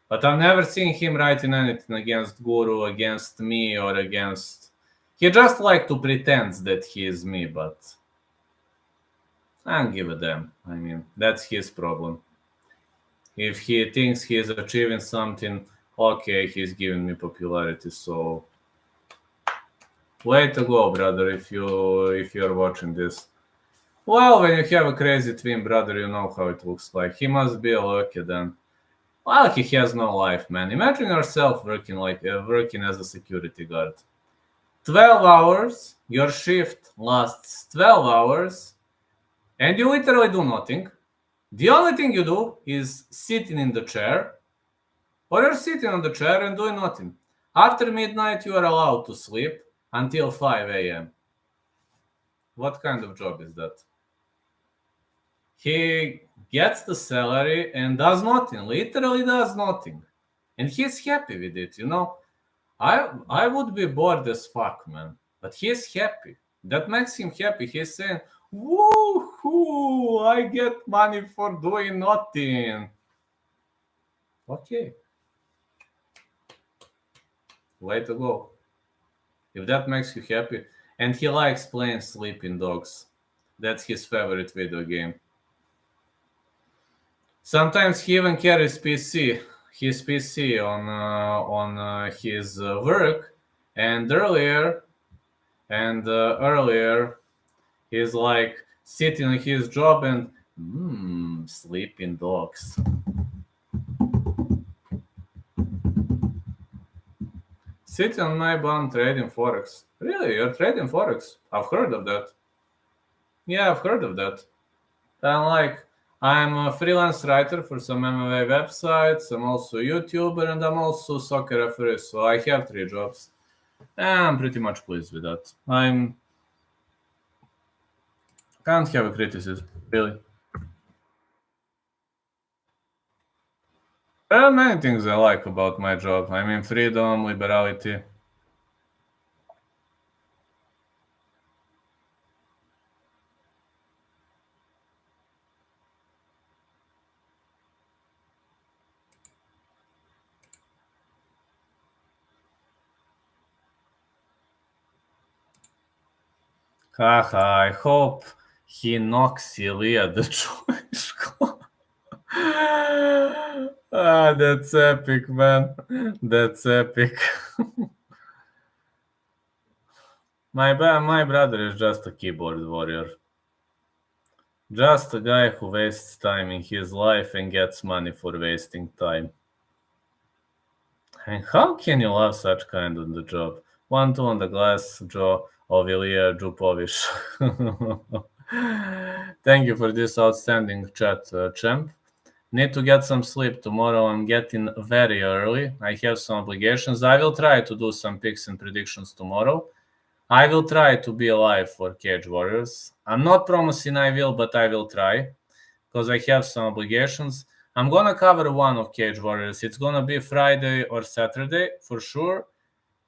But I've never seen him writing anything against Guru, against me, or against. He just like to pretend that he is me, but I don't give a damn. I mean, that's his problem. If he thinks he is achieving something, okay, he's giving me popularity. So, way to go, brother! If you're watching this, well, when you have a crazy twin brother, you know how it looks like. He must be lucky then. Well, he has no life, man. Imagine yourself working as a security guard. 12 hours, your shift lasts 12 hours, and you literally do nothing. The only thing you do is sitting in the chair, or you're sitting on the chair and doing nothing. After midnight, you are allowed to sleep until 5 a.m. What kind of job is that? He gets the salary and does nothing, literally does nothing. And he's happy with it, you know? I would be bored as fuck, man. But he's happy. That makes him happy. He's saying, woohoo, I get money for doing nothing. Okay. Way to go. If that makes you happy. And he likes playing Sleeping Dogs. That's his favorite video game. Sometimes he even carries his PC on his work. And earlier, he's like sitting on his job and Sleeping Dogs. Sitting on my bum trading Forex. Really? You're trading Forex? I've heard of that. Yeah, I've heard of that. I'm a freelance writer for some MMA websites. I'm also a YouTuber and I'm also a soccer referee. So I have 3 jobs. And I'm pretty much pleased with that. Can't have a criticism, really. There are many things I like about my job. I mean, freedom, liberality. Haha, I hope he knocks Ilya the Jewish that's epic, man. That's epic. My brother is just a keyboard warrior. Just a guy who wastes time in his life and gets money for wasting time. And how can you love such kind of the job? 1-2 on the glass jaw of Ilya Jupovic. Thank you for this outstanding chat, champ. Need to get some sleep tomorrow. I'm getting very early. I have some obligations. I will try to do some picks and predictions tomorrow. I will try to be alive for Cage Warriors. I'm not promising I will, but I will try because I have some obligations. I'm going to cover one of Cage Warriors. It's going to be Friday or Saturday for sure.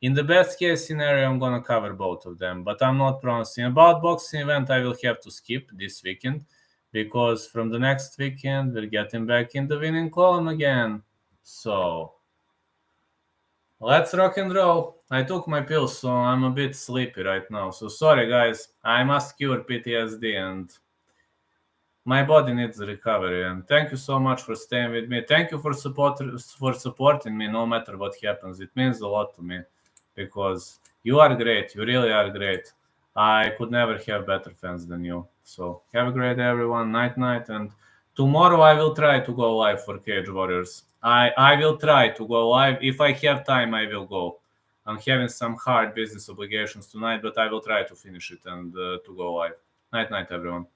In the best case scenario, I'm going to cover both of them, but I'm not promising. About boxing event, I will have to skip this weekend because from the next weekend, we're getting back in the winning column again. So, Let's rock and roll. I took my pills, so I'm a bit sleepy right now. So sorry, guys. I must cure PTSD, and my body needs recovery. And thank you so much for staying with me. Thank you for supporting me, no matter what happens. It means a lot to me because you are great. You really are great. I could never have better fans than you. So have a great day, everyone. Night, night, and tomorrow I will try to go live for Cage Warriors. I will try to go live. If I have time, I will go. I'm having some hard business obligations tonight, but I will try to finish it and to go live. Night, night, everyone.